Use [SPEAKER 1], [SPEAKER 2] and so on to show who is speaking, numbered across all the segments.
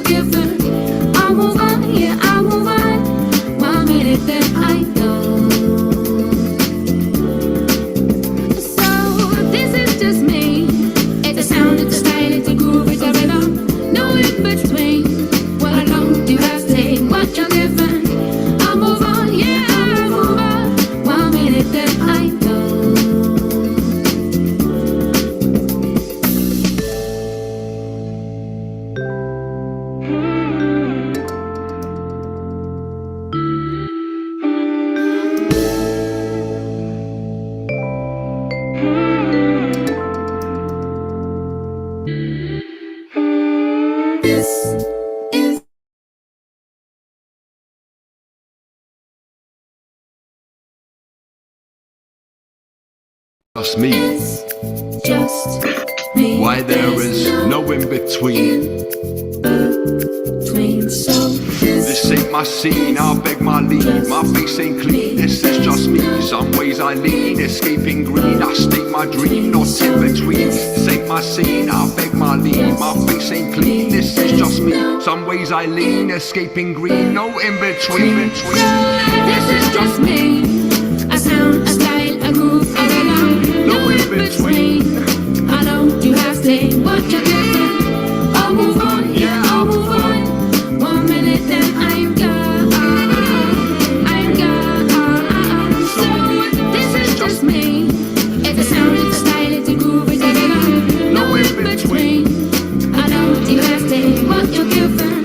[SPEAKER 1] you're given. I'll move on, yeah, I'll move on. 1 minute, then I go. So this is just me. It's a sound, it's a style, it's a groove, it's a rhythm. No in between. Well, how long do you have to take what you're given? I'll move on, yeah, I'll move on. 1 minute, then I go. This is
[SPEAKER 2] Just me.
[SPEAKER 1] just me.
[SPEAKER 2] Why there is no in between.
[SPEAKER 1] Between, so
[SPEAKER 2] This ain't my scene, I'll beg my leave. My face ain't clean, this is just me. Some ways I lean, escaping green. I state my dream, not in between. This ain't my scene, I'll beg my leave. My face ain't clean, this is just me. Some ways I lean, escaping green. No in between.
[SPEAKER 1] this is just me. A sound, a style, a groove, a rhythm. No in between. How long do you have to say what you're given? I'll move on, yeah, I'll move on. 1 minute, then I'm gone. I'm gone. So this is just me. It's a sound, it's a style, it's a groove, it's a rhythm. No in between. How long do you have to say what you're given?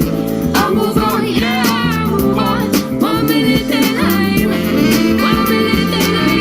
[SPEAKER 1] I'll move on, yeah, I'll move on. 1 minute, then I'm 1 minute, then I'm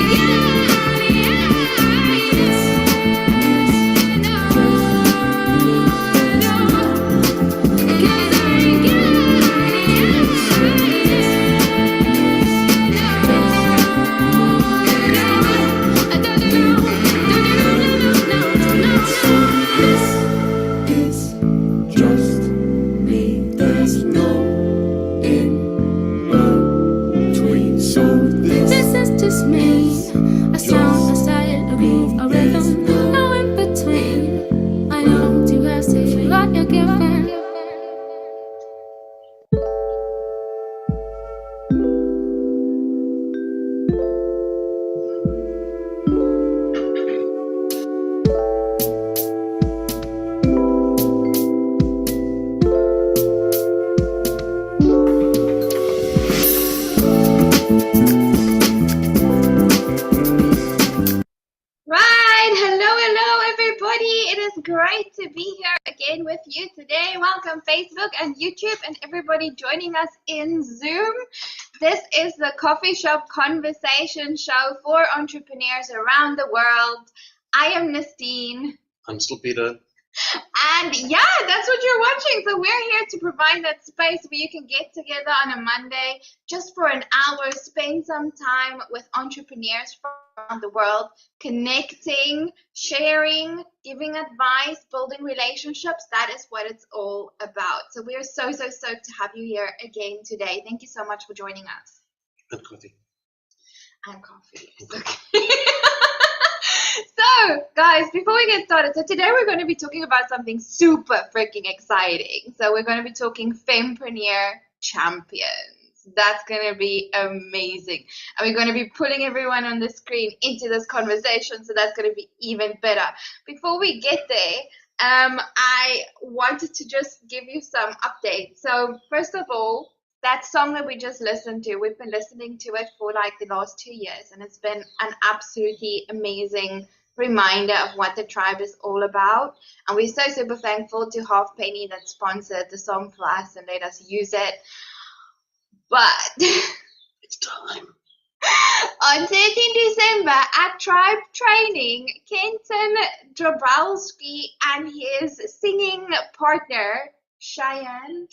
[SPEAKER 1] This is just me. A sound, a style, a groove, a rhythm. No in between. I know you have to say what you're given.
[SPEAKER 3] Right, hello everybody. It is great to be here again with you today. Welcome Facebook and YouTube and everybody joining us in Zoom. This is the coffee shop conversation show for entrepreneurs around the world. I am Nastine.
[SPEAKER 4] I'm still Peter.
[SPEAKER 3] And yeah, that's what you're watching. So we're here to provide that space where you can get together on a Monday just for an hour, spend some time with entrepreneurs from around the world, connecting, sharing, giving advice, building relationships. That is what it's all about. So we're so stoked to have you here again today. Thank you so much for joining us.
[SPEAKER 4] And coffee.
[SPEAKER 3] And coffee. Yes, okay. So, guys, before we get started, so today we're going to be talking about something super freaking exciting. So we're going to be talking Fempreneur Champions. That's going to be amazing. And we're going to be pulling everyone on the screen into this conversation, so that's going to be even better. Before we get there, I wanted to just give you some updates. So, first of all, that song that we just listened to, we've been listening to it for like the last 2 years, and it's been an absolutely amazing reminder of what the tribe is all about. And we're so super thankful to Halfpenny that sponsored the song for us and let us use it. But
[SPEAKER 4] It's time.
[SPEAKER 3] on 13 December at Tribe Training, Kenton Drabalski and his singing partner, Cheyenne.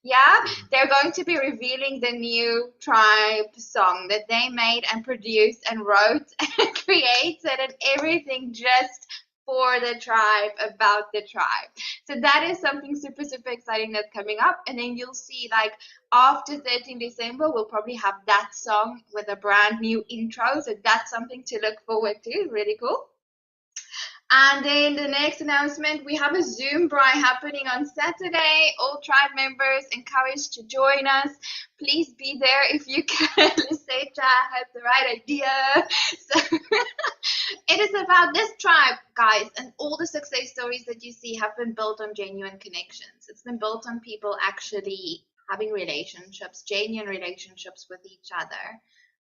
[SPEAKER 3] Yeah, they're going to be revealing the new Tribe song that they made and produced and wrote and created and everything just for the tribe, about the tribe. So that is something super exciting that's coming up. And then you'll see, like, after 13 December, we'll probably have that song with a brand new intro. So that's something to look forward to. Really cool. And then the next announcement, we have a Zoom braai happening on Saturday. All tribe members encouraged to join us. Please be there if you can. Lisecha has the right idea. So it is about this tribe, guys, and all the success stories that you see have been built on genuine connections. It's been built on people actually having relationships, genuine relationships with each other,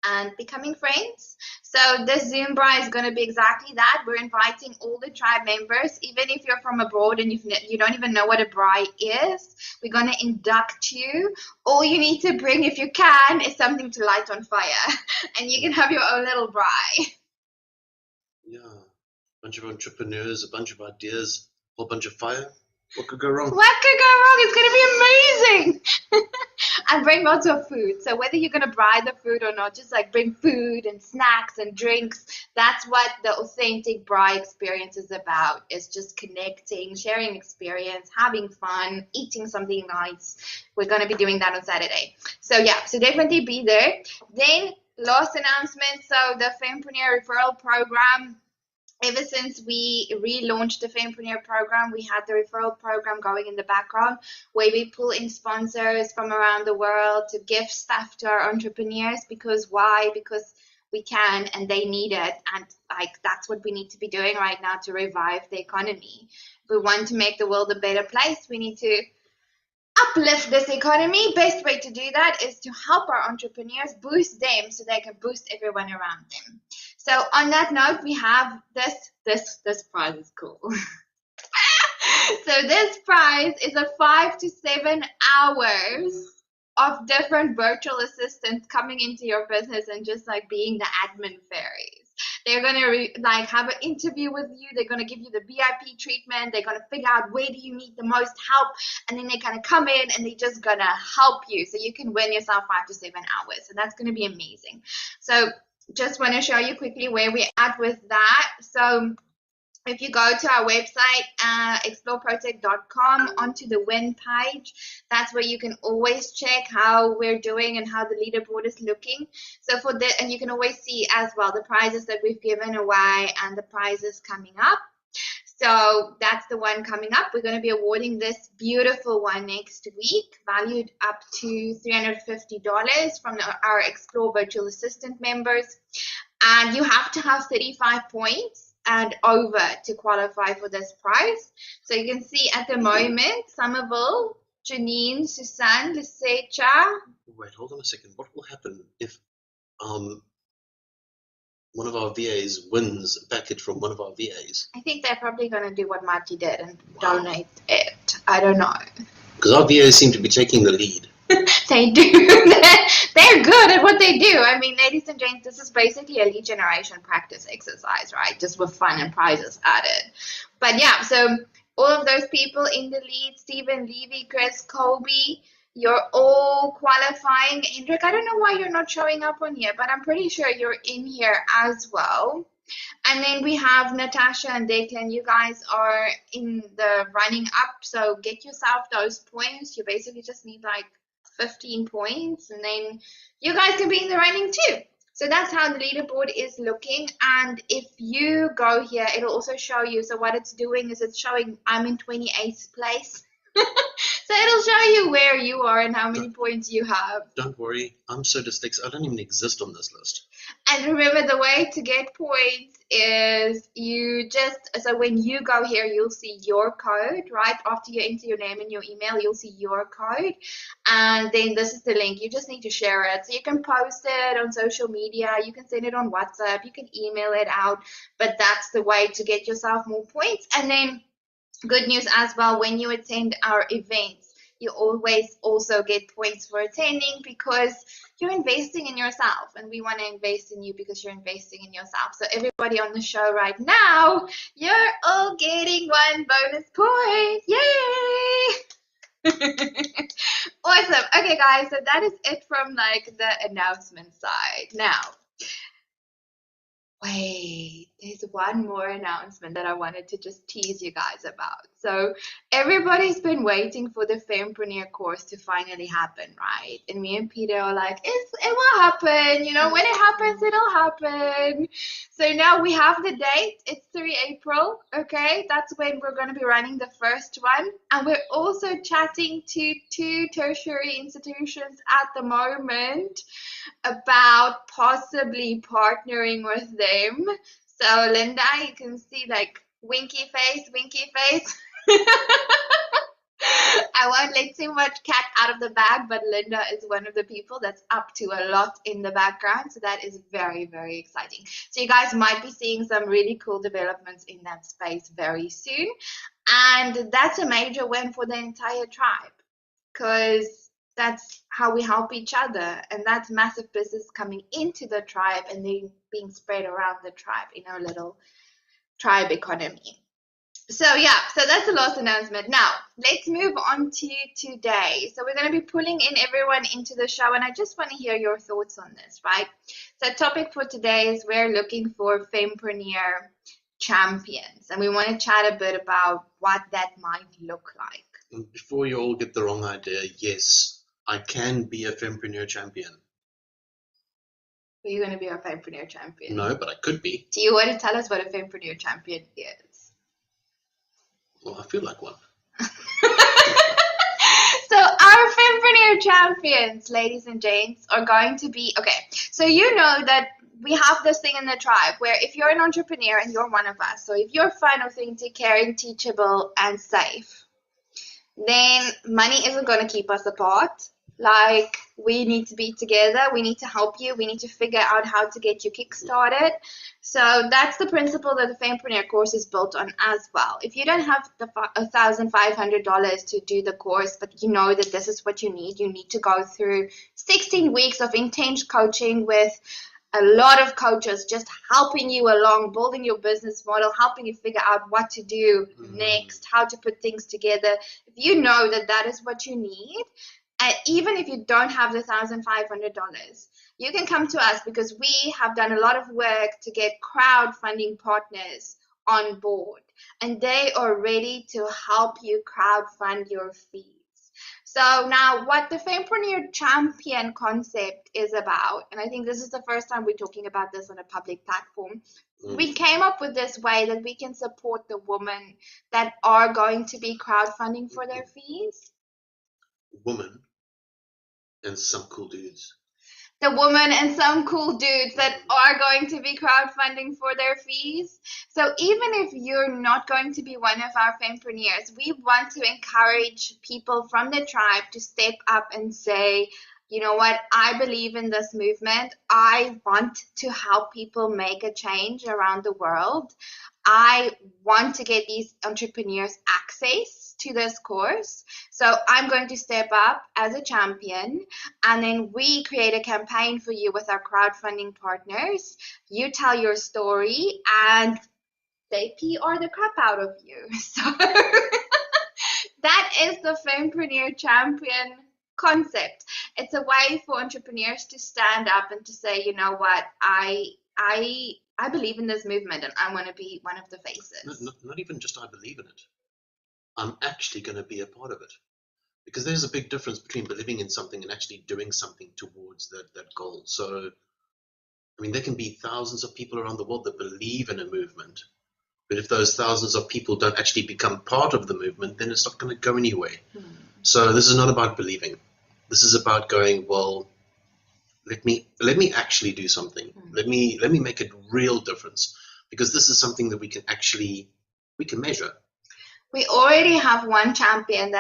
[SPEAKER 3] and becoming friends. So this Zoom braai is going to be exactly that. We're inviting all the tribe members, even if you're from abroad and you don't even know what a braai is. We're going to induct you. All you need to bring, if you can, is something to light on fire, and you can have your own little braai.
[SPEAKER 4] Yeah. A bunch of entrepreneurs, a bunch of ideas, a whole bunch of fire. What could go wrong?
[SPEAKER 3] What could go wrong? It's going to be amazing. And bring lots of food. So whether you're going to buy the food or not, just like bring food and snacks and drinks. That's what the authentic braai experience is about. It's just connecting, sharing experience, having fun, eating something nice. We're going to be doing that on Saturday. So yeah, so definitely be there. Then last announcement. So the Fempreneur referral program. Ever since we relaunched the Fempreneur program, we had the referral program going in the background where we pull in sponsors from around the world to give stuff to our entrepreneurs. Because why? Because we can and they need it. And like that's what we need to be doing right now to revive the economy. If we want to make the world a better place, we need to uplift this economy. Best way to do that is to help our entrepreneurs, boost them so they can boost everyone around them. So on that note, we have this prize is cool. So this prize is a 5 to 7 hours of different virtual assistants coming into your business and just like being the admin fairies. They're going to have an interview with you. They're going to give you the VIP treatment. They're going to figure out where do you need the most help. And then they're going to come in and they're just going to help you. So you can win yourself 5 to 7 hours. So that's going to be amazing. So just want to show you quickly where we're at with that. So if you go to our website, exploreprotech.com, onto the win page, that's where you can always check how we're doing and how the leaderboard is looking. So for that, and you can always see as well the prizes that we've given away and the prizes coming up. So that's the one coming up. We're going to be awarding this beautiful one next week, valued up to $350 from our Explore Virtual Assistant members. And you have to have 35 points and over to qualify for this prize. So you can see at the moment, Somerville, Janine, Suzanne, Lisecha.
[SPEAKER 4] Wait, hold on a second. What will happen if one of our VAs wins a package from one of our VAs?
[SPEAKER 3] I think they're probably going to do what Marty did and donate it. I don't know.
[SPEAKER 4] Because our VAs seem to be taking the lead.
[SPEAKER 3] They do. They're good at what they do. I mean, ladies and gents, this is basically a lead generation practice exercise, right? Just with fun and prizes added. But yeah, so all of those people in the lead, Stephen, Levy, Chris, Kobe, you're all qualifying. Hendrik, I don't know why you're not showing up on here, but I'm pretty sure you're in here as well. And then we have Natasha and Declan. You guys are in the running up, so get yourself those points. You basically just need like 15 points, and then you guys can be in the running too. So that's how the leaderboard is looking. And if you go here, it'll also show you. So what it's doing is it's showing I'm in 28th place. So it'll show you where you are and how many points you have.
[SPEAKER 4] Don't worry, I'm so dyslexic. I don't even exist on this list.
[SPEAKER 3] And remember, the way to get points is so when you go here, you'll see your code, right? After you enter your name and your email, you'll see your code. And then this is the link. You just need to share it. So you can post it on social media. You can send it on WhatsApp. You can email it out. But that's the way to get yourself more points. And then good news as well, when you attend our events, you always also get points for attending because you're investing in yourself, and we want to invest in you because you're investing in yourself. So everybody on the show right now, you're all getting 1 bonus point. Yay! Awesome. Okay, guys, so that is it from like the announcement side. Now, wait. there's one more announcement that I wanted to just tease you guys about. So everybody's been waiting for the Fempreneur course to finally happen, right? And me and Peter are like, it will happen. You know, when it happens, it'll happen. So now we have the date. It's 3 April, okay? That's when we're going to be running the first one. And we're also chatting to 2 tertiary institutions at the moment about possibly partnering with them. So Linda, you can see like winky face, winky face. I won't let too much cat out of the bag, but Linda is one of the people that's up to a lot in the background. So that is very, very exciting. So you guys might be seeing some really cool developments in that space very soon. And that's a major win for the entire tribe, because that's how we help each other. And that's massive business coming into the tribe and then being spread around the tribe in our little tribe economy. So yeah, so that's the last announcement. Now, let's move on to today. So we're going to be pulling in everyone into the show, and I just want to hear your thoughts on this, right? So topic for today is we're looking for Fempreneur champions, and we want to chat a bit about what that might look like.
[SPEAKER 4] And before you all get the wrong idea, yes, I can be a Fempreneur champion.
[SPEAKER 3] Are you going to be a Fempreneur champion?
[SPEAKER 4] No, but I could be.
[SPEAKER 3] Do you want to tell us what a Fempreneur champion is?
[SPEAKER 4] Well, I feel like one.
[SPEAKER 3] So our Fempreneur champions, ladies and gents, are going to be, okay, so you know that we have this thing in the tribe where if you're an entrepreneur and you're one of us, so if you're fun, authentic, caring, teachable, and safe, then money isn't going to keep us apart. Like, we need to be together. We need to help you. We need to figure out how to get you kick-started. So that's the principle that the Fempreneur course is built on as well. If you don't have the $1,500 to do the course, but you know that this is what you need to go through 16 weeks of intense coaching with a lot of coaches just helping you along, building your business model, helping you figure out what to do next, how to put things together. If you know that that is what you need, and even if you don't have the $1,500, you can come to us because we have done a lot of work to get crowdfunding partners on board, and they are ready to help you crowdfund your fees. So now what the Fempreneur Champion concept is about, and I think this is the first time we're talking about this on a public platform, we came up with this way that we can support the women that are going to be crowdfunding for their fees.
[SPEAKER 4] Woman and some cool dudes.
[SPEAKER 3] The woman and some cool dudes that are going to be crowdfunding for their fees. So even if you're not going to be one of our Fempreneurs, we want to encourage people from the tribe to step up and say, you know what, I believe in this movement. I want to help people make a change around the world. I want to get these entrepreneurs access to this course. So I'm going to step up as a champion, and then we create a campaign for you with our crowdfunding partners. You tell your story and they PR the crap out of you. So that is the Fempreneur Champion concept. It's a way for entrepreneurs to stand up and to say, you know what, I believe in this movement and I want to be one of the faces.
[SPEAKER 4] Not even just I believe in it. I'm actually going to be a part of it. Because there's a big difference between believing in something and actually doing something towards that goal. So, I mean, there can be thousands of people around the world that believe in a movement. But if those thousands of people don't actually become part of the movement, then it's not going to go anywhere. So this is not about believing. This is about going, well, let me actually do something. Let me make a real difference, because this is something that we can measure.
[SPEAKER 3] We already have one champion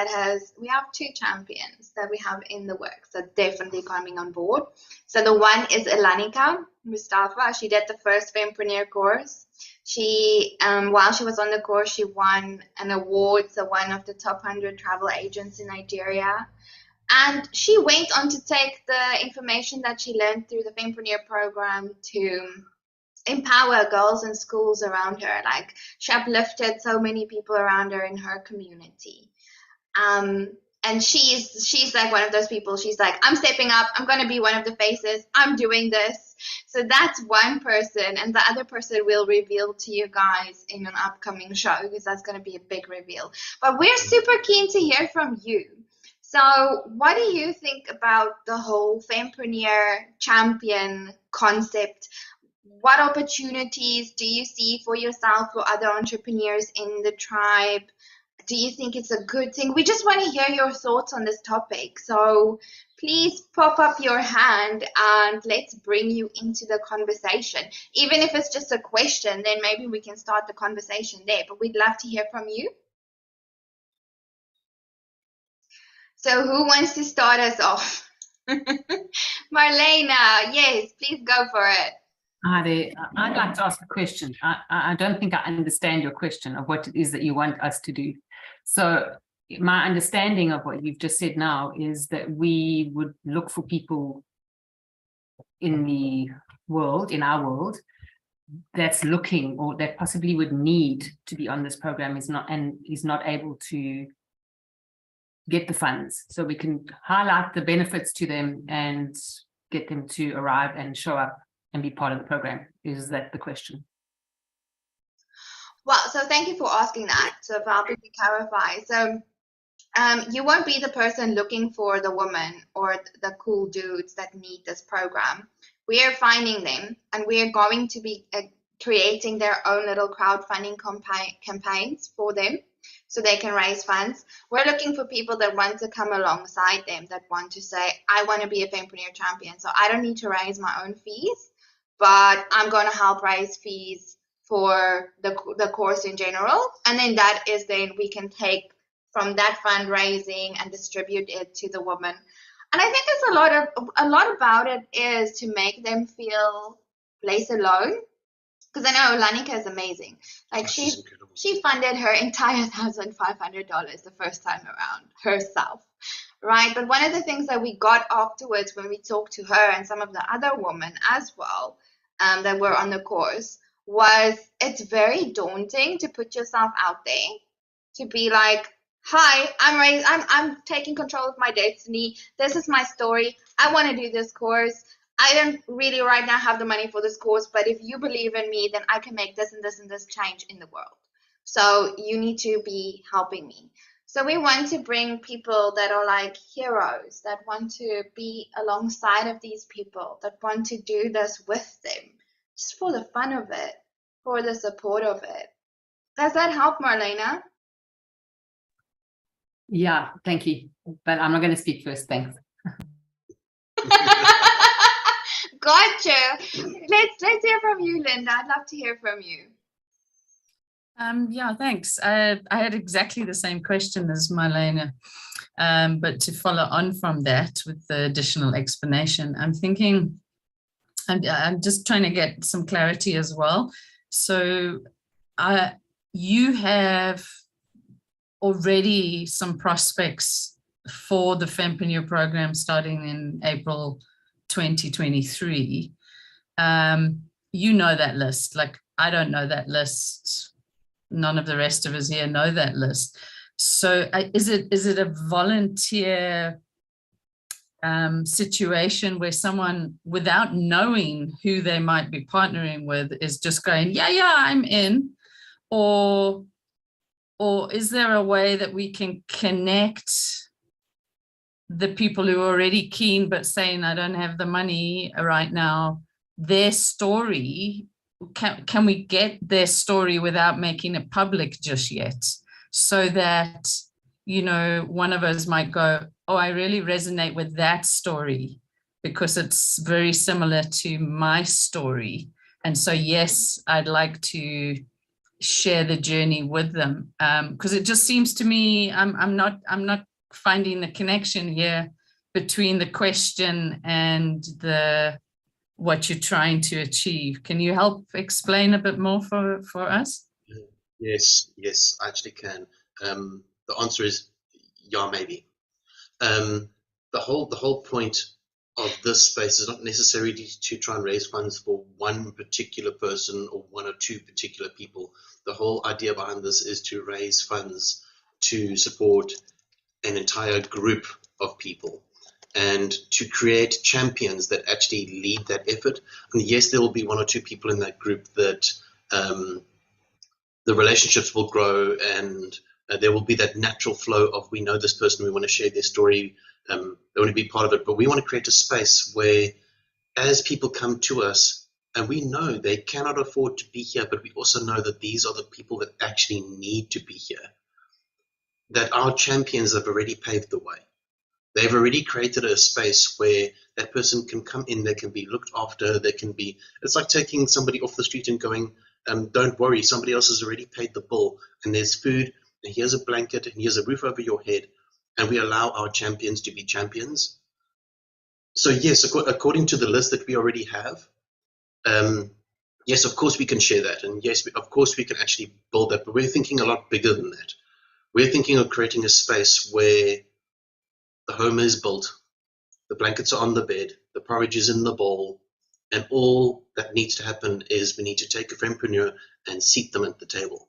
[SPEAKER 3] we have 2 champions that we have in the works that definitely coming on board. So the one is Elanika Mustafa. She did the first Fempreneur course. She, while she was on the course, she won an award, so one of the top 100 travel agents in Nigeria. And she went on to take the information that she learned through the Fempreneur program to empower girls in schools around her. Like, she uplifted so many people around her in her community. And she's like one of those people. She's like, I'm stepping up. I'm going to be one of the faces. I'm doing this. So that's one person. And the other person will reveal to you guys in an upcoming show, because that's going to be a big reveal. But we're super keen to hear from you. So what do you think about the whole Fempreneur Champion concept? What opportunities do you see for yourself or other entrepreneurs in the tribe? Do you think it's a good thing? We just want to hear your thoughts on this topic. So please pop up your hand and let's bring you into the conversation. Even if it's just a question, then maybe we can start the conversation there. But we'd love to hear from you. So who wants to start us off? Marlena, yes, please go for it.
[SPEAKER 5] Hi there. I'd like to ask a question. I don't think I understand your question of what it is that you want us to do. So my understanding of what you've just said now is that we would look for people in the world, in our world, that's looking or that possibly would need to be on this program is not able to get the funds. So we can highlight the benefits to them and get them to arrive and show up and be part of the program. Is that the question?
[SPEAKER 3] Well, so thank you for asking that. So for helping me clarify. So you won't be the person looking for the woman or the cool dudes that need this program. We are finding them, and we are going to be creating their own little crowdfunding campaigns for them so they can raise funds. We're looking for people that want to come alongside them, that want to say, I want to be a Fempreneur champion, so I don't need to raise my own fees, but I'm going to help raise fees for the course in general. And then that is then we can take from that fundraising and distribute it to the women. And I think it's a lot about it is to make them feel less alone. Because I know Lanika is amazing. Like she funded her entire $1,500 the first time around herself, right? But one of the things that we got afterwards when we talked to her and some of the other women as well that were on the course was it's very daunting to put yourself out there, to be like, hi, I'm taking control of my destiny. This is my story. I want to do this course. I don't really right now have the money for this course, but if you believe in me, then I can make this and this and this change in the world. So you need to be helping me. So we want to bring people that are like heroes, that want to be alongside of these people, that want to do this with them, just for the fun of it, for the support of it. Does that help, Marlena?
[SPEAKER 5] Yeah, thank you. But I'm not going to speak first. Thanks.
[SPEAKER 3] Gotcha. Let's hear from you, Linda. I'd love to hear from you.
[SPEAKER 6] Yeah, thanks. I had exactly the same question as Marlena, but to follow on from that with the additional explanation, I'm thinking, I'm just trying to get some clarity as well. So you have already some prospects for the Fempreneur program starting in April 2023. You know that list. Like, I don't know that list. None of the rest of us here know that list. So is it a volunteer situation where someone, without knowing who they might be partnering with, is just going, yeah, I'm in? Or is there a way that we can connect the people who are already keen but saying, I don't have the money right now, their story? Can we get their story without making it public just yet, so that, you know, one of us might go, oh, I really resonate with that story because it's very similar to my story, and so yes, I'd like to share the journey with them, because it just seems to me I'm not finding the connection here between the question and what you're trying to achieve. Can you help explain a bit more for us?
[SPEAKER 4] Yes, I actually can. The answer is yeah, maybe. The whole point of this space is not necessarily to try and raise funds for one particular person or one or two particular people. The whole idea behind this is to raise funds to support an entire group of people and to create champions that actually lead that effort. And yes, there will be 1 or 2 people in that group that the relationships will grow, and there will be that natural flow of, we know this person, we want to share their story, they want to be part of it. But we want to create a space where, as people come to us, and we know they cannot afford to be here, but we also know that these are the people that actually need to be here, that our champions have already paved the way. They've already created a space where that person can come in, they can be looked after, they can be, it's like taking somebody off the street and going, don't worry, somebody else has already paid the bill, and there's food, and here's a blanket, and here's a roof over your head, and we allow our champions to be champions. So yes, according to the list that we already have, yes, of course we can share that, and yes, of course we can actually build that, but we're thinking a lot bigger than that. We're thinking of creating a space where the home is built, the blankets are on the bed, the porridge is in the bowl, and all that needs to happen is we need to take a Fempreneur and seat them at the table.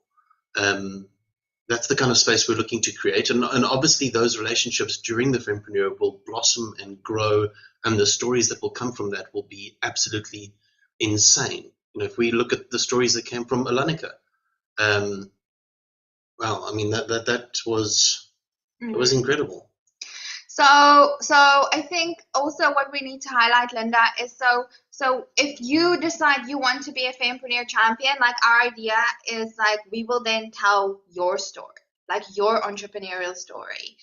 [SPEAKER 4] That's the kind of space we're looking to create, and obviously those relationships during the Fempreneur will blossom and grow, and the stories that will come from that will be absolutely insane. You know, if we look at the stories that came from Alanika, well, I mean that was incredible.
[SPEAKER 3] So I think also what we need to highlight, Linda, is so if you decide you want to be a Fempreneur champion, like our idea is like we will then tell your story, like your entrepreneurial story,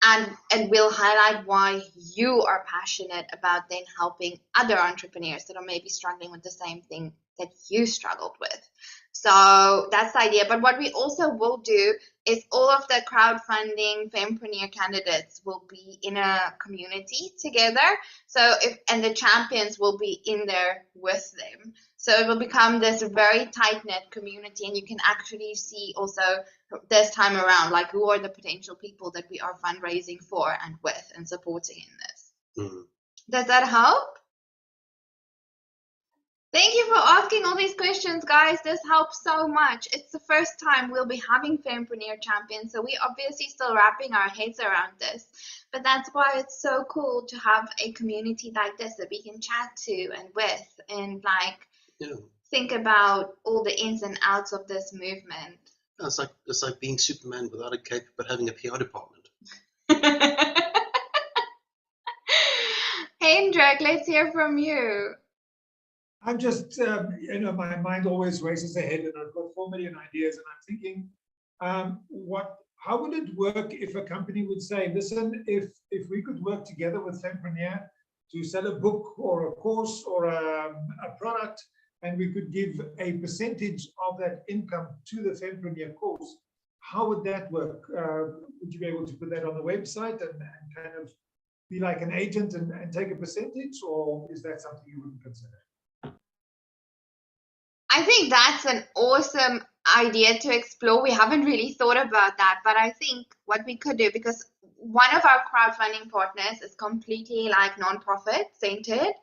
[SPEAKER 3] and we'll highlight why you are passionate about then helping other entrepreneurs that are maybe struggling with the same thing that you struggled with. So that's the idea. But what we also will do is all of the crowdfunding Fempreneur candidates will be in a community together. So and the champions will be in there with them. So it will become this very tight-knit community, and you can actually see also this time around, like, who are the potential people that we are fundraising for and with and supporting in this. Does that help? Thank you for asking all these questions, guys. This helps so much. It's the first time we'll be having Fempreneur Champions, so we're obviously still wrapping our heads around this. But that's why it's so cool to have a community like this that we can chat to and with, and like think about all the ins and outs of this movement.
[SPEAKER 4] It's like being Superman without a cape, but having a PR department.
[SPEAKER 3] Hendrik, let's hear from you.
[SPEAKER 7] I'm just, my mind always races ahead, and I've got 4 million ideas, and I'm thinking, how would it work if a company would say, listen, if we could work together with Fempreneur to sell a book or a course or a product, and we could give a percentage of that income to the Fempreneur course, how would that work? Would you be able to put that on the website and kind of be like an agent and take a percentage, or is that something you wouldn't consider?
[SPEAKER 3] I think that's an awesome idea to explore. We haven't really thought about that, but I think what we could do, because one of our crowdfunding partners is completely like non-profit centered,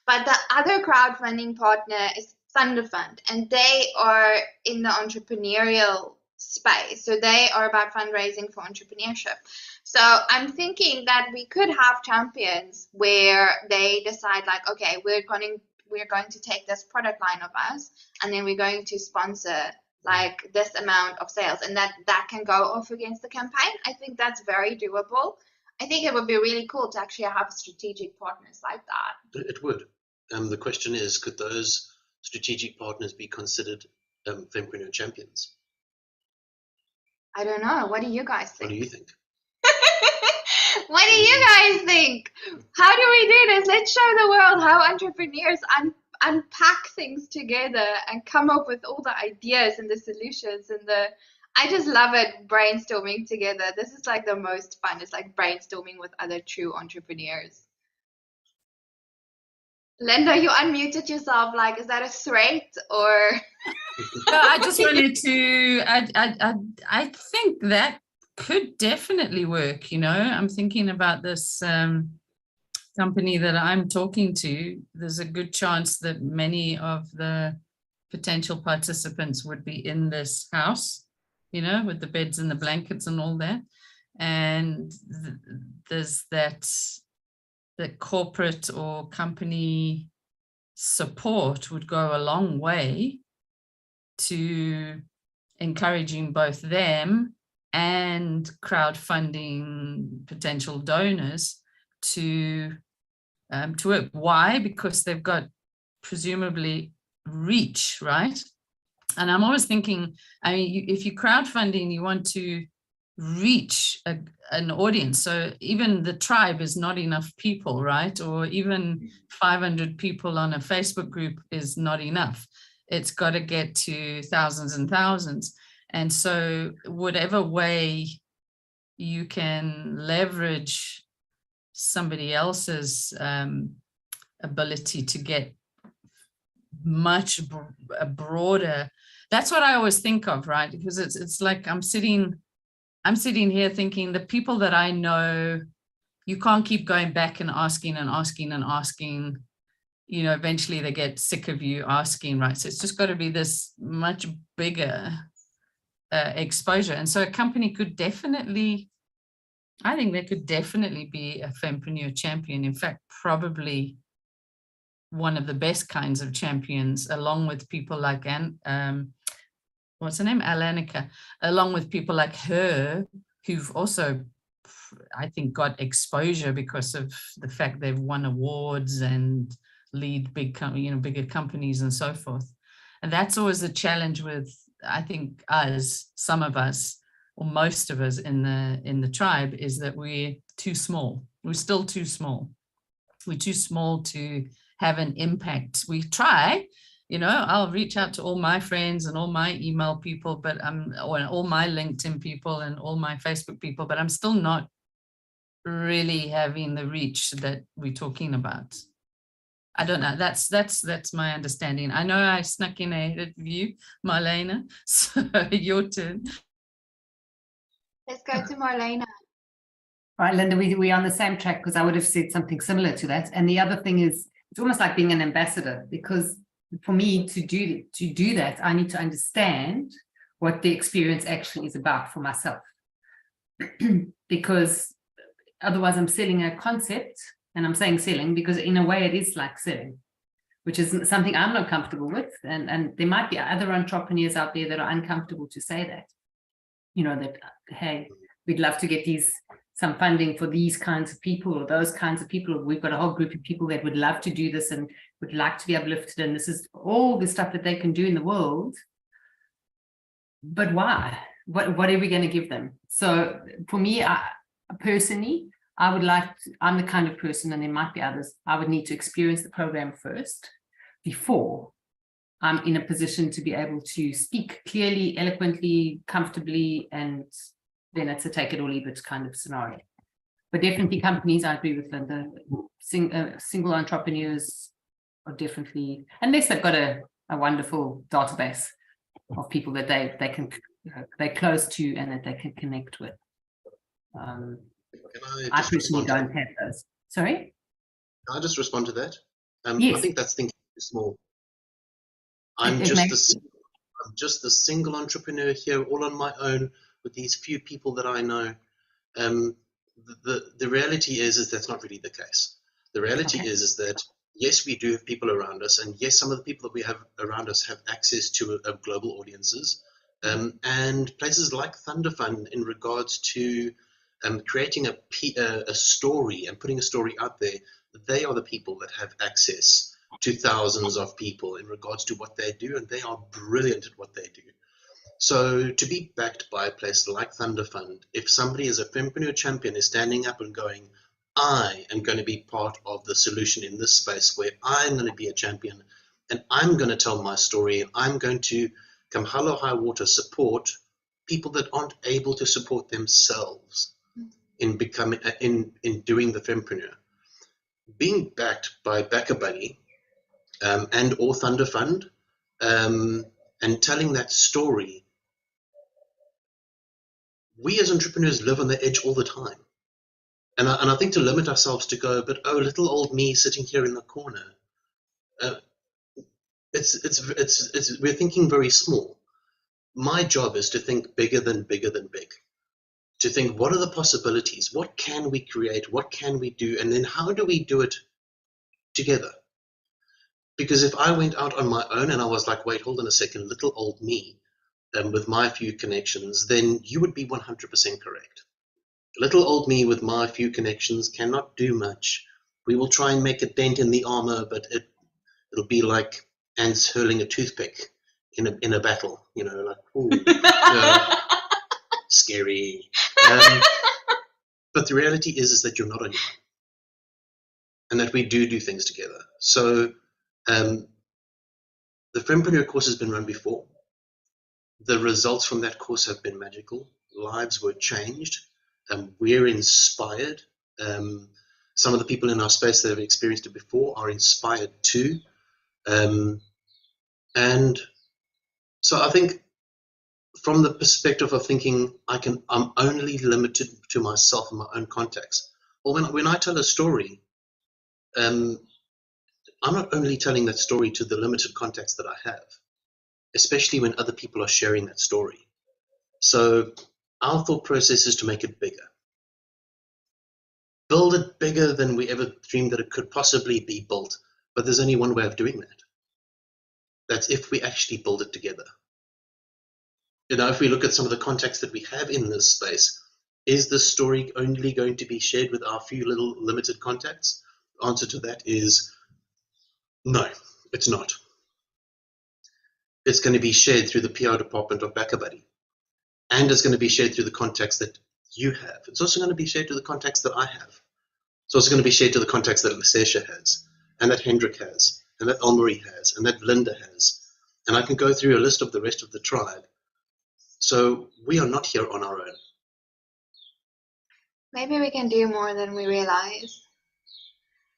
[SPEAKER 3] but the other crowdfunding partner is Thunderfund, and they are in the entrepreneurial space. So they are about fundraising for entrepreneurship. So I'm thinking that we could have champions where they decide like, okay, we're going to take this product line of us, and then we're going to sponsor like this amount of sales, and that can go off against the campaign. I think that's very doable. I think it would be really cool to actually have strategic partners like that.
[SPEAKER 4] It would. The question is, could those strategic partners be considered Fempreneur champions?
[SPEAKER 3] I don't know. What do you guys think?
[SPEAKER 4] What do you think?
[SPEAKER 3] What do you guys think? How do we do this? Let's show the world how entrepreneurs unpack things together and come up with all the ideas and the solutions and I just love it, brainstorming together. This is like the most fun. It's like brainstorming with other true entrepreneurs. Linda, you unmuted yourself. Like, is that a threat or?
[SPEAKER 6] No, I just wanted to. I think that could definitely work. I'm thinking about this company that I'm talking to. There's a good chance that many of the potential participants would be in this house, with the beds and the blankets and all that. and there's that corporate or company support would go a long way to encouraging both them and crowdfunding potential donors to work. Why? Because they've got presumably reach, right? And I'm always thinking, I mean, if you're crowdfunding, you want to reach an audience. So even the tribe is not enough people, right? Or even 500 people on a Facebook group is not enough. It's got to get to thousands and thousands. And so whatever way you can leverage somebody else's ability to get much broader, that's what I always think of, right? Because it's like I'm sitting here thinking the people that I know, you can't keep going back and asking and asking and asking. You know, eventually they get sick of you asking, right? So it's just got to be this much bigger exposure. And so a company could definitely, I think there could definitely be a Fempreneur champion. In fact, probably one of the best kinds of champions, along with people like what's her name, Alanica, along with people like her, who've also, I think, got exposure because of the fact they've won awards and lead bigger companies and so forth. And that's always the challenge with, I think, some of us, or most of us in the tribe, is that we're too small. We're still too small. We're too small to have an impact. We try, you know, I'll reach out to all my friends and all my email people, but or all my LinkedIn people and all my Facebook people, but I'm still not really having the reach that we're talking about. I don't know. That's my understanding. I know I snuck in ahead of you, Marlena. So your turn.
[SPEAKER 3] Let's go to Marlena.
[SPEAKER 5] Right, Linda, we're on the same track, because I would have said something similar to that. And the other thing is, it's almost like being an ambassador, because for me to do that, I need to understand what the experience actually is about for myself. Because otherwise I'm selling a concept, and I'm saying selling because in a way it is like selling, which is something I'm not comfortable with. And there might be other entrepreneurs out there that are uncomfortable to say that, you know, that, hey, we'd love to get some funding for these kinds of people or those kinds of people. We've got a whole group of people that would love to do this and would like to be uplifted. And this is all the stuff that they can do in the world. But why? What are we going to give them? So for me, personally, I'm the kind of person, and there might be others, I would need to experience the program first before I'm in a position to be able to speak clearly, eloquently, comfortably, and then it's a take it or leave it kind of scenario. But definitely companies, I agree with Linda, single entrepreneurs are definitely, unless they've got a wonderful database of people that they're close to and that they can connect with. I personally don't have those. Sorry?
[SPEAKER 4] Can I just respond to that?
[SPEAKER 5] Yes.
[SPEAKER 4] I think that's thinking too small. I'm just a single entrepreneur here, all on my own, with these few people that I know. The reality is that's not really the case. The reality is that, yes, we do have people around us, and yes, some of the people that we have around us have access to a global audiences, and places like Thunder Fund in regards to creating a story and putting a story out there. They are the people that have access to thousands of people in regards to what they do, and they are brilliant at what they do. So to be backed by a place like Thunder Fund, if somebody as a Fempreneur champion is standing up and going, I am going to be part of the solution in this space where I'm going to be a champion and I'm going to tell my story, and I'm going to, come hell or high water, support people that aren't able to support themselves in doing the Fempreneur. Being backed by Backer Buddy and or Thunder Fund, and telling that story, we as entrepreneurs live on the edge all the time. And I think to limit ourselves to go, but oh, little old me sitting here in the corner, we're thinking very small. My job is to think bigger than big. to think, what are the possibilities? What can we create? What can we do? And then how do we do it together? Because if I went out on my own and I was like, wait, hold on a second, little old me, with my few connections, then you would be 100% correct. Little old me with my few connections cannot do much. We will try and make a dent in the armor, but it'll be like ants hurling a toothpick in a battle, you know, like, ooh, scary. But the reality is that you're not on your own, and that we do things together. So the Fempreneur course has been run before. The results from that course have been magical. Lives were changed. We're inspired. Some of the people in our space that have experienced it before are inspired too. And so I think from the perspective of thinking I'm only limited to myself and my own context. Well, when I tell a story, I'm not only telling that story to the limited context that I have, especially when other people are sharing that story. So our thought process is to make it bigger. Build it bigger than we ever dreamed that it could possibly be built. But there's only one way of doing that. That's if we actually build it together. You know, if we look at some of the context that we have in this space, is this story only going to be shared with our few little limited contacts? The answer to that is no, it's not. It's going to be shared through the PR department of BackaBuddy. And it's going to be shared through the contacts that you have. It's also going to be shared to the contacts that I have. It's also going to be shared to the contacts that Lucia has, and that Hendrik has, and that Elmarie has, and that Linda has. And I can go through a list of the rest of the tribe. So we are not here on our own.
[SPEAKER 3] Maybe we can do more than we realize.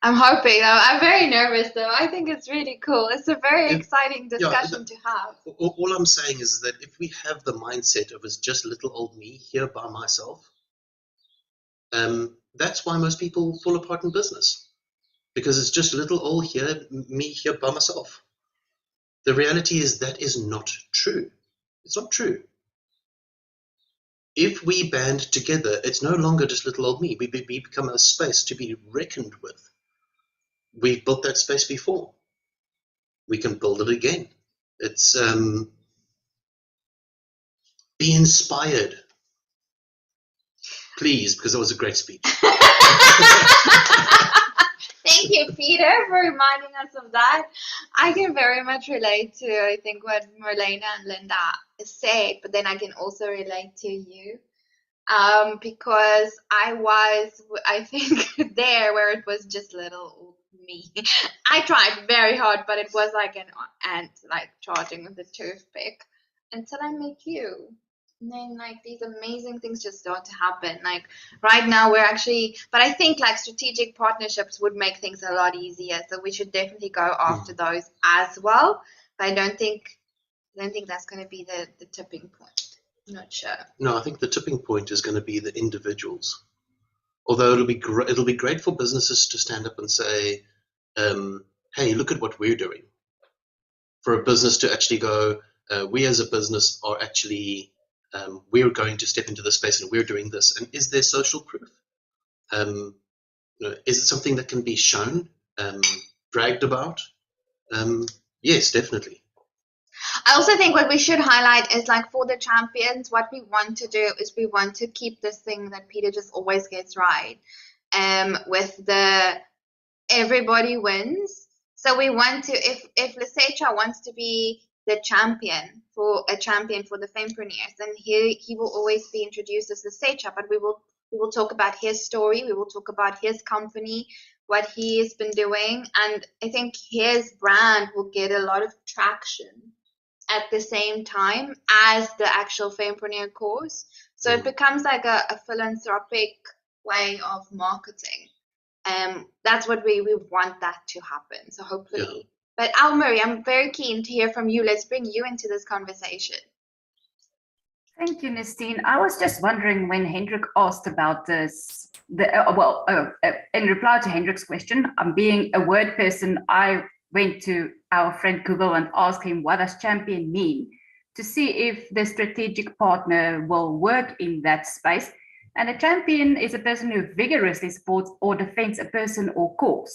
[SPEAKER 3] I'm hoping. I'm very nervous though. I think it's really cool. It's a very exciting discussion to have.
[SPEAKER 4] All I'm saying is that if we have the mindset of it's just little old me here by myself, that's why most people fall apart in business. Because it's just little old me here by myself. The reality is that is not true. It's not true. If we band together, it's no longer just little old me. We become a space to be reckoned with. We've built that space before. We can build it again. It's be inspired, please, because that was a great speech.
[SPEAKER 3] Thank you, Peter, for reminding us of that. I can very much relate to, I think, what Marlena and Linda said, but then I can also relate to you. Because I think, there where it was just little old me. I tried very hard, but it was like an ant, like charging with a toothpick until I met you. And then like these amazing things just start to happen. Like right now we're actually, but I think like strategic partnerships would make things a lot easier. So we should definitely go after those as well. But I don't think that's going to be the tipping point. I'm not sure.
[SPEAKER 4] No, I think the tipping point is going to be the individuals. Although it'll be great for businesses to stand up and say, hey, look at what we're doing. For a business to actually go, we as a business are actually, we're going to step into this space and we're doing this. And is there social proof? You know, is it something that can be shown, bragged about? Yes, definitely.
[SPEAKER 3] I also think what we should highlight is like for the champions, what we want to do is we want to keep this thing that Peter just always gets right, with the everybody wins. So we want to, if Lucia wants to be the champion for the Fempreneurs, then he will always be introduced as Lucia, but we will talk about his story, we will talk about his company, what he has been doing, and I think his brand will get a lot of traction at the same time as the actual Fempreneur course. So it becomes like a philanthropic way of marketing. That's what we want that to happen. So hopefully. Yeah. But Elmarie, I'm very keen to hear from you. Let's bring you into this conversation.
[SPEAKER 8] Thank you, Nestine. I was just wondering when Hendrik asked about this, in reply to Hendrik's question, being a word person, I went to our friend Google and asked him, what does champion mean? To see if the strategic partner will work in that space. And a champion is a person who vigorously supports or defends a person or cause.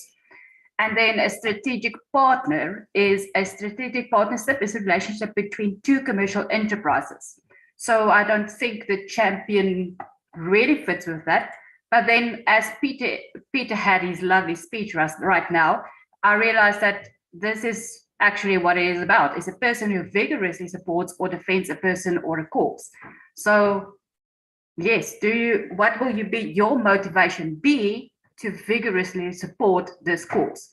[SPEAKER 8] And then a strategic partner is a strategic partnership is a relationship between two commercial enterprises. So I don't think the champion really fits with that. But then as Peter had his lovely speech right now, I realized that this is actually what it is about. It's a person who vigorously supports or defends a person or a cause. So yes, what will your motivation be to vigorously support this cause?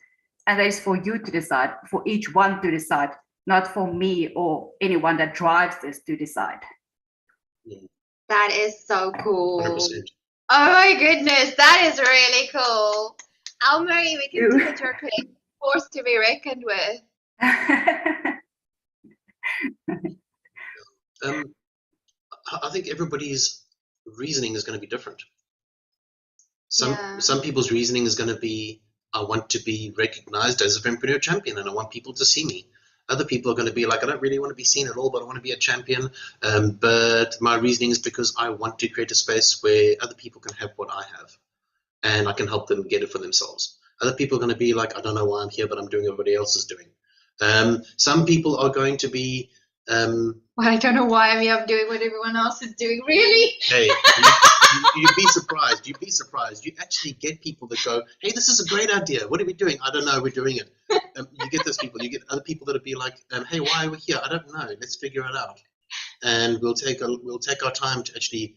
[SPEAKER 8] And that is for you to decide, for each one to decide, not for me or anyone that drives this to decide.
[SPEAKER 3] That is so cool.
[SPEAKER 4] 100%.
[SPEAKER 3] Oh my goodness, that is really cool. Almarie, we can see that you're a force to be reckoned with.
[SPEAKER 4] I think everybody's reasoning is going to be different.
[SPEAKER 3] Yeah.
[SPEAKER 4] Some people's reasoning is going to be, I want to be recognized as a Fempreneur champion and I want people to see me. Other people are going to be like, I don't really want to be seen at all, but I want to be a champion. But my reasoning is because I want to create a space where other people can have what I have and I can help them get it for themselves. Other people are going to be like, I don't know why I'm here, but I'm doing what everybody else is doing. Some people are going to be...
[SPEAKER 3] well, I don't know why I'm doing what everyone else is doing, really?
[SPEAKER 4] Hey, you'd be surprised. You'd be surprised. You actually get people that go, hey, this is a great idea. What are we doing? I don't know. We're doing it. You get those people. You get other people that'll be like, hey, why are we here? I don't know. Let's figure it out. And we'll take our time to actually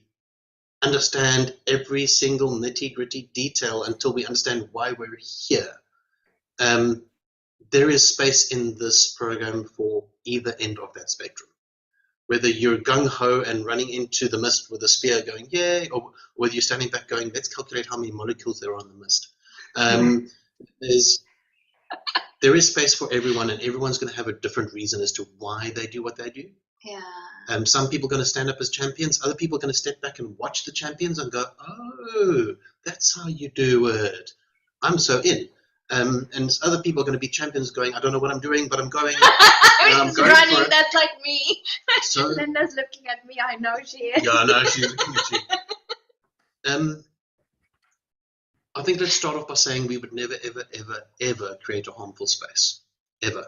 [SPEAKER 4] understand every single nitty-gritty detail until we understand why we're here. There is space in this program for either end of that spectrum. Whether you're gung-ho and running into the mist with a spear going, yay, or whether you're standing back going, let's calculate how many molecules there are in the mist. There is space for everyone, and everyone's going to have a different reason as to why they do what they do.
[SPEAKER 3] Yeah.
[SPEAKER 4] Some people are going to stand up as champions. Other people are going to step back and watch the champions and go, oh, that's how you do it. I'm so in. And other people are going to be champions going, I don't know what I'm doing, but I'm going.
[SPEAKER 3] I'm
[SPEAKER 4] going
[SPEAKER 3] running,
[SPEAKER 4] for it.
[SPEAKER 3] that's like me.
[SPEAKER 4] So,
[SPEAKER 3] Linda's looking at me, I know she is.
[SPEAKER 4] yeah, I know, she's looking at you. I think let's start off by saying we would never, ever, ever, ever create a harmful space. Ever.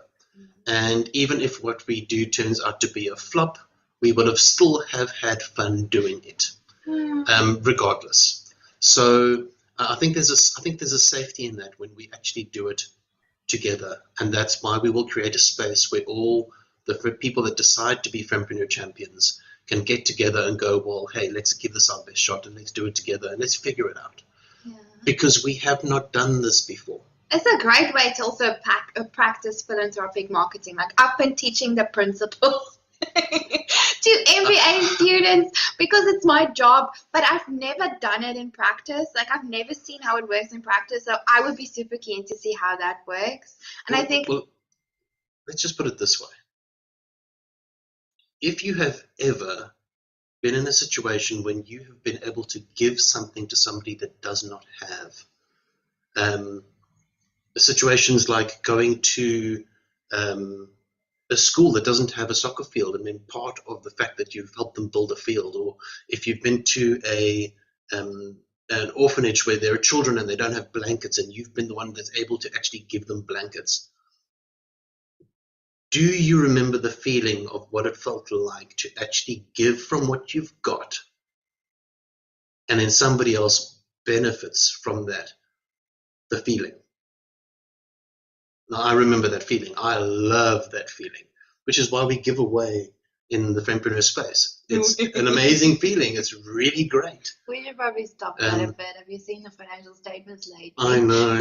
[SPEAKER 4] And even if what we do turns out to be a flop, we would have still have had fun doing it, regardless. So I think there's a safety in that when we actually do it together, and that's why we will create a space where all the people that decide to be Fempreneur champions can get together and go, well, hey, let's give this our best shot and let's do it together and let's figure it out.
[SPEAKER 3] Yeah.
[SPEAKER 4] Because we have not done this before.
[SPEAKER 3] It's a great way to also practice philanthropic marketing. Like, I've been teaching the principles to MBA students because it's my job, but I've never done it in practice. Like, I've never seen how it works in practice. So I would be super keen to see how that works. And I think...
[SPEAKER 4] Well, let's just put it this way. If you have ever been in a situation when you have been able to give something to somebody that does not have, situations like going to a school that doesn't have a soccer field and been part of the fact that you've helped them build a field, or if you've been to an orphanage where there are children and they don't have blankets and you've been the one that's able to actually give them blankets. Do you remember the feeling of what it felt like to actually give from what you've got and then somebody else benefits from that, the feeling? Now, I remember that feeling. I love that feeling, which is why we give away in the Fempreneur space. It's an amazing feeling. It's really great.
[SPEAKER 3] We should probably stop that a bit. Have you seen the financial statements lately?
[SPEAKER 4] I know.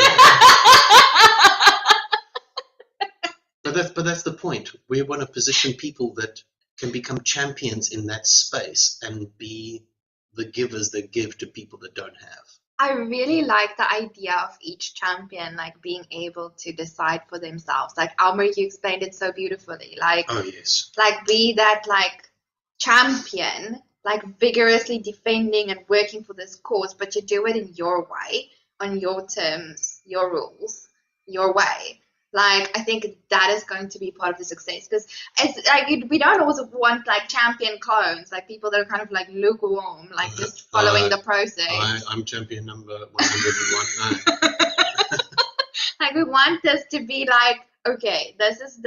[SPEAKER 4] But that's the point. We want to position people that can become champions in that space and be the givers that give to people that don't have.
[SPEAKER 3] I really like the idea of each champion, like, being able to decide for themselves. Like, Almer, you explained it so beautifully. Like,
[SPEAKER 4] oh yes,
[SPEAKER 3] like, be that, like, champion, like, vigorously defending and working for this cause, but you do it in your way, on your terms, your rules, your way. Like, I think that is going to be part of the success, because it's like we don't also want like champion clones, like people that are kind of like lukewarm, like just following the process.
[SPEAKER 4] I'm champion number 101.
[SPEAKER 3] Like, we want this to be like, okay, this is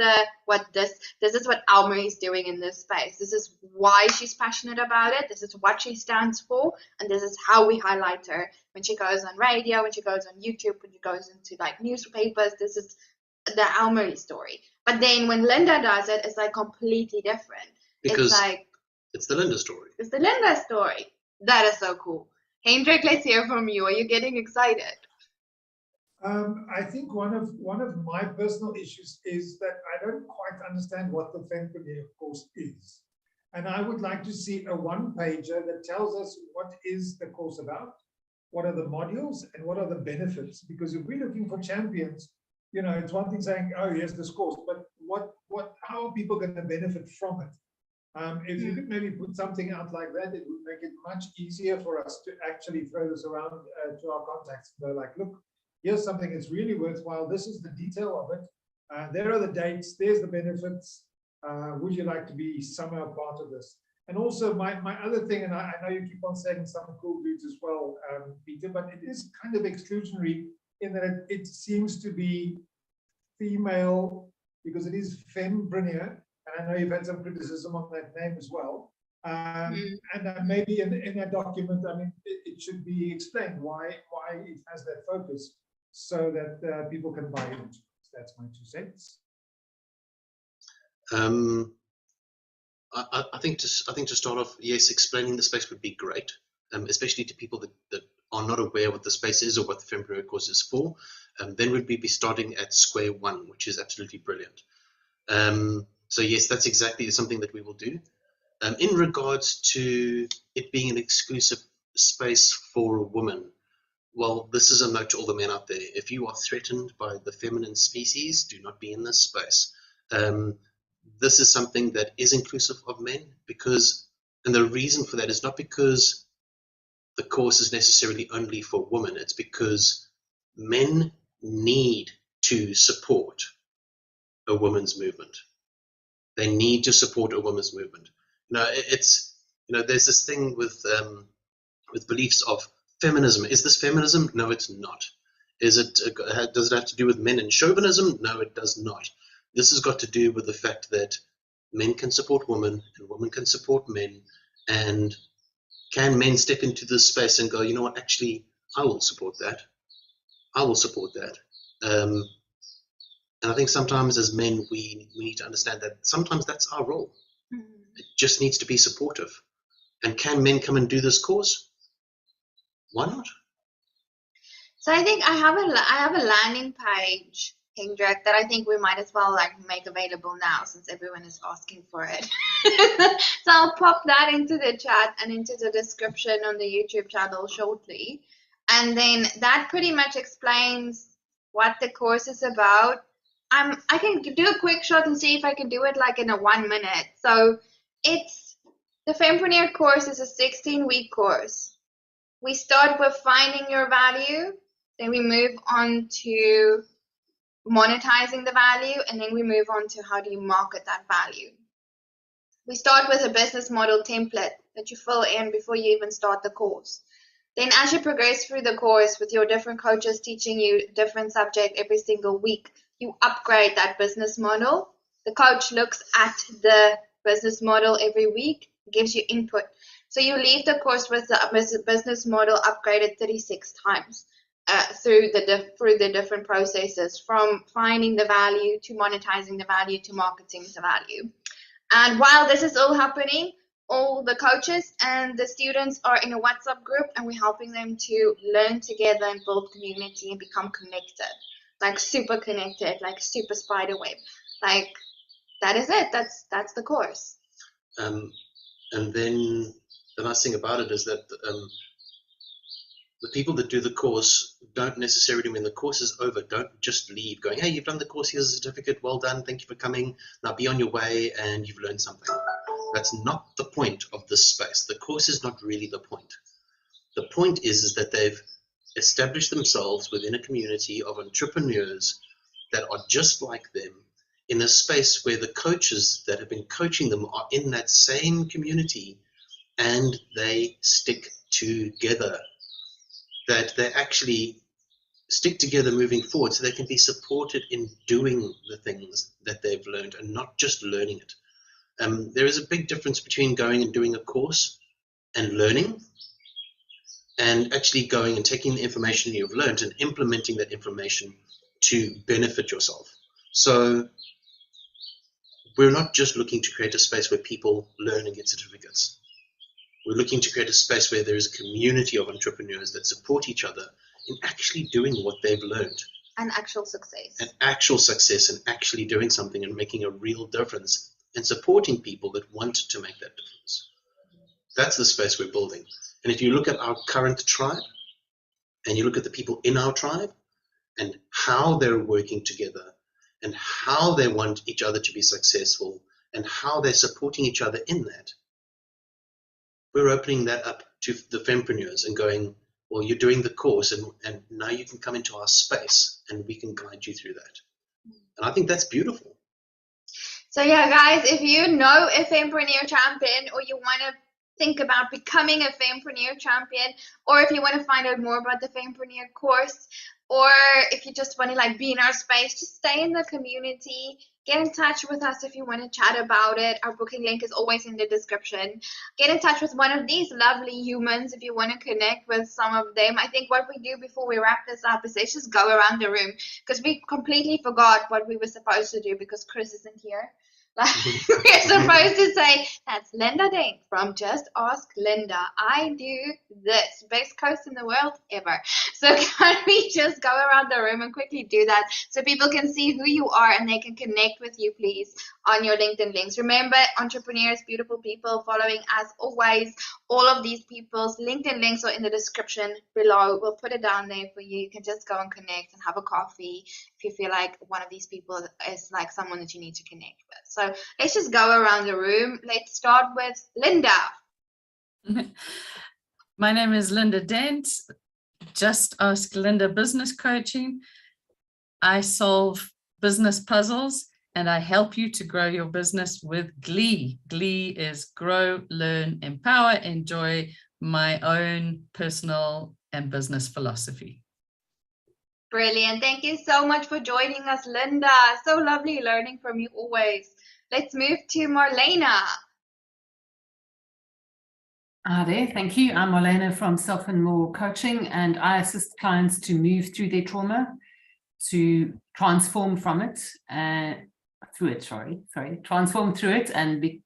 [SPEAKER 3] what Alma is doing in this space. This is why she's passionate about it. This is what she stands for, and this is how we highlight her when she goes on radio, when she goes on YouTube, when she goes into like newspapers. This is the Alma story. But then when Linda does it, it's like completely different.
[SPEAKER 4] Because
[SPEAKER 3] it's like
[SPEAKER 4] it's the Linda story.
[SPEAKER 3] It's the Linda story. That is so cool. Hendrik, let's hear from you. Are you getting excited?
[SPEAKER 7] I think one of my personal issues is that I don't quite understand what the Fempreneur course is. And I would like to see a one-pager that tells us what is the course about, what are the modules, and what are the benefits. Because if we're looking for champions, you know, it's one thing saying, oh, here's this course, but how are people going to benefit from it? If you could maybe put something out like that, it would make it much easier for us to actually throw this around to our contacts. They're like, look, here's something that's really worthwhile. This is the detail of it. There are the dates. There's the benefits. Would you like to be somehow part of this? And also my other thing, and I know you keep on saying some cool dudes as well, Peter, but it is kind of exclusionary in that it seems to be female, because it is Fempreneur. And I know you've had some criticism on that name as well. And maybe in that document, I mean, it should be explained why it has that focus, so that people can buy into it. That's my 2 cents.
[SPEAKER 4] I think to start off, yes, explaining the space would be great, especially to people that are not aware what the space is or what the Fempreneur course is for. Then we'd be starting at square one, which is absolutely brilliant. So yes, that's exactly something that we will do. In regards to it being an exclusive space for a woman, well, this is a note to all the men out there. If you are threatened by the feminine species, do not be in this space. This is something that is inclusive of men, and the reason for that is not because the course is necessarily only for women. It's because men need to support a women's movement. They need to support a women's movement. There's this thing with beliefs of feminism. Is this feminism? No, it's not. Does it have to do with men and chauvinism? No, it does not. This has got to do with the fact that men can support women and women can support men. And can men step into this space and go, you know what, actually, I will support that. I will support that. And I think sometimes as men, we need to understand that sometimes that's our role. It just needs to be supportive. And can men come and do this course? Why not?
[SPEAKER 3] So I think I have a landing page, Hendrik, that I think we might as well like make available now, since everyone is asking for it. So I'll pop that into the chat and into the description on the YouTube channel shortly. And then that pretty much explains what the course is about. I can do a quick shot and see if I can do it like in a 1 minute. So it's the Fempreneur course is a 16-week course. We start with finding your value, then we move on to monetizing the value, and then we move on to how do you market that value. We start with a business model template that you fill in before you even start the course. Then as you progress through the course with your different coaches teaching you a different subject every single week, you upgrade that business model. The coach looks at the business model every week, gives you input. So you leave the course with the business model upgraded 36 times through the different processes, from finding the value to monetizing the value to marketing the value. And while this is all happening, all the coaches and the students are in a Whatsup group, and we're helping them to learn together and build community and become connected, like super connected, like super spider web. Like that is it. That's the course.
[SPEAKER 4] And then the nice thing about it is that the people that do the course don't necessarily, when the course is over, don't just leave going, hey, you've done the course, here's a certificate, well done, thank you for coming, now be on your way and you've learned something. That's not the point of this space. The course is not really the point. The point is that they've established themselves within a community of entrepreneurs that are just like them in a space where the coaches that have been coaching them are in that same community and they stick together, that they actually stick together moving forward so they can be supported in doing the things that they've learned and not just learning it. There is a big difference between going and doing a course and learning, and actually going and taking the information you've learned and implementing that information to benefit yourself. So we're not just looking to create a space where people learn and get certificates. We're looking to create a space where there is a community of entrepreneurs that support each other in actually doing what they've learned.
[SPEAKER 3] And actual success.
[SPEAKER 4] And actual success, and actually doing something and making a real difference and supporting people that want to make that difference. That's the space we're building. And if you look at our current tribe and you look at the people in our tribe and how they're working together and how they want each other to be successful and how they're supporting each other in that, we're opening that up to the Fempreneurs and going, well, you're doing the course and now you can come into our space and we can guide you through that. And I think that's beautiful.
[SPEAKER 3] So yeah, guys, if you know a Fempreneur champion, or you want to think about becoming a Fempreneur champion, or if you want to find out more about the Fempreneur course, or if you just want to like be in our space, just stay in the community. Get in touch with us if you want to chat about it. Our booking link is always in the description. Get in touch with one of these lovely humans if you want to connect with some of them. I think what we do before we wrap this up is let's just go around the room, because we completely forgot what we were supposed to do because Chris isn't here. Like, we're supposed to say, that's Linda Dent from Just Ask Linda. I do this. Best coast in the world ever. So can we just go around the room and quickly do that so people can see who you are and they can connect with you, please, on your LinkedIn links. Remember, entrepreneurs, beautiful people following as always. All of these people's LinkedIn links are in the description below. We'll put it down there for you. You can just go and connect and have a coffee if you feel like one of these people is like someone that you need to connect with. So let's just go around the room. Let's start with Linda.
[SPEAKER 6] My name is Linda Dent. Just Ask Linda Business Coaching. I solve business puzzles and I help you to grow your business with GLEE. GLEE is grow, learn, empower, enjoy, my own personal and business philosophy.
[SPEAKER 3] Brilliant. Thank you so much for joining us, Linda. So lovely learning from you always. Let's move to Marlena.
[SPEAKER 5] Hi there, thank you. I'm Marlena from Fempreneur Coaching, and I assist clients to move through their trauma, to transform from it, transform through it, and be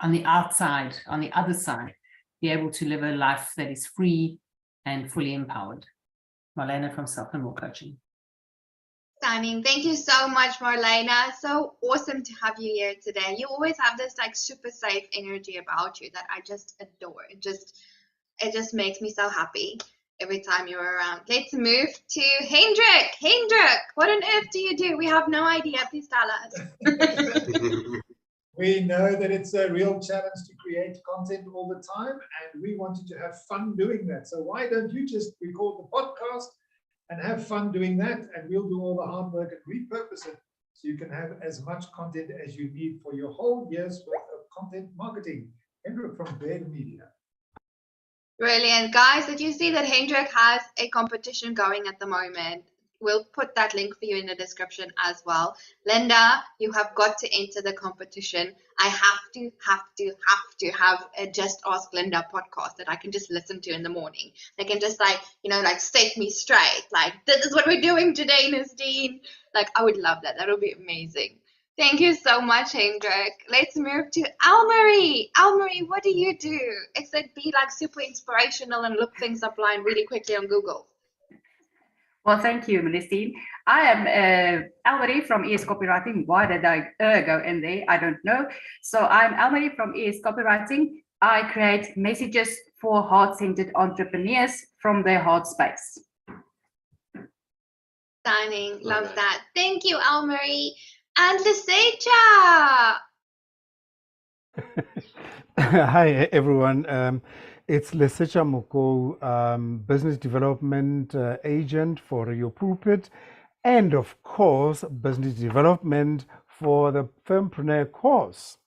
[SPEAKER 5] on the outside, on the other side, be able to live a life that is free and fully empowered. Marlena from Fempreneur Coaching.
[SPEAKER 3] Stunning. Thank you so much, Marlena. So awesome to have you here today. You always have this like super safe energy about you that I just adore. It just makes me so happy every time you're around. Let's move to Hendrik. Hendrik, what on earth do you do? We have no idea. Please tell us.
[SPEAKER 7] We know that it's a real challenge to create content all the time, and we wanted to have fun doing that. So why don't you just record the podcast and have fun doing that, and we'll do all the hard work and repurpose it so you can have as much content as you need for your whole year's worth of content marketing. Hendrik from Bird Media.
[SPEAKER 3] Brilliant. Guys, did you see that Hendrik has a competition going at the moment? We'll put that link for you in the description as well. Linda, you have got to enter the competition. I have to have a Just Ask Linda podcast that I can just listen to in the morning. They can just like, set me straight. Like, this is what we're doing today, Nistine. Like, I would love that. That would be amazing. Thank you so much, Hendrik. Let's move to Almarie. Almarie, what do you do? Except be like super inspirational and look things up line really quickly on Google.
[SPEAKER 8] Well, thank you, Melissa. I am Almarie from ES Copywriting. Why did I go in there? I don't know. So I'm Almarie from ES Copywriting. I create messages for heart-centered entrepreneurs from their heart space.
[SPEAKER 3] Stunning. Love that. Thank you, Almarie. And Liseja.
[SPEAKER 9] Hi, everyone. It's Liseja Moko, business development agent for your pulpit. and of course, business development for the Fempreneur course.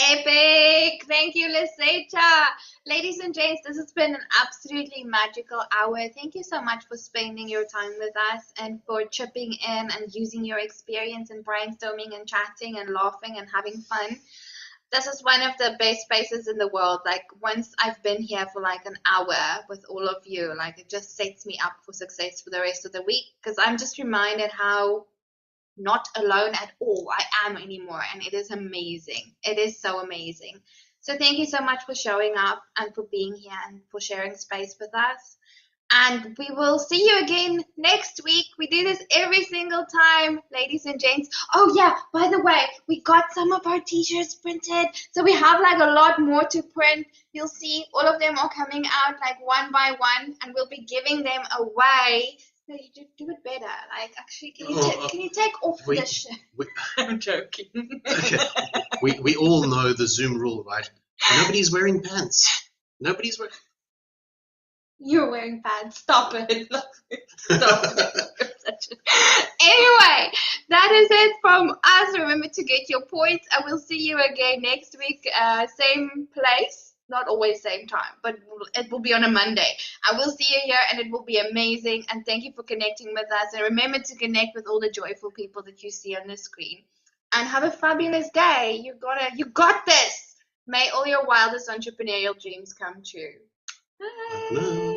[SPEAKER 3] Epic! Thank you, Lisecha. Ladies and gents, this has been an absolutely magical hour. Thank you so much for spending your time with us and for chipping in and using your experience in brainstorming and chatting and laughing and having fun. This is one of the best spaces in the world. Like, once I've been here for like an hour with all of you, like, it just sets me up for success for the rest of the week, because I'm just reminded how not alone at all I am anymore, and it is amazing. It is so amazing. So thank you so much for showing up and for being here and for sharing space with us. And we will see you again next week. We do this every single time, ladies and gents. Oh yeah, by the way, we got some of our t-shirts printed. So we have like a lot more to print. You'll see all of them are coming out like one by one, and we'll be giving them away. No, you do it better. Like, actually, can you take off the shirt? I'm joking.
[SPEAKER 4] Okay. We all know the Zoom rule, right? Nobody's wearing pants. Nobody's wearing.
[SPEAKER 3] You're wearing pants. Stop it. Stop it. Anyway, that is it from us. Remember to get your points, and we'll see you again next week. Same place. Not always same time, but it will be on a Monday. I will see you here, and it will be amazing. And thank you for connecting with us. And remember to connect with all the joyful people that you see on the screen. And have a fabulous day. You got this. May all your wildest entrepreneurial dreams come true. Bye.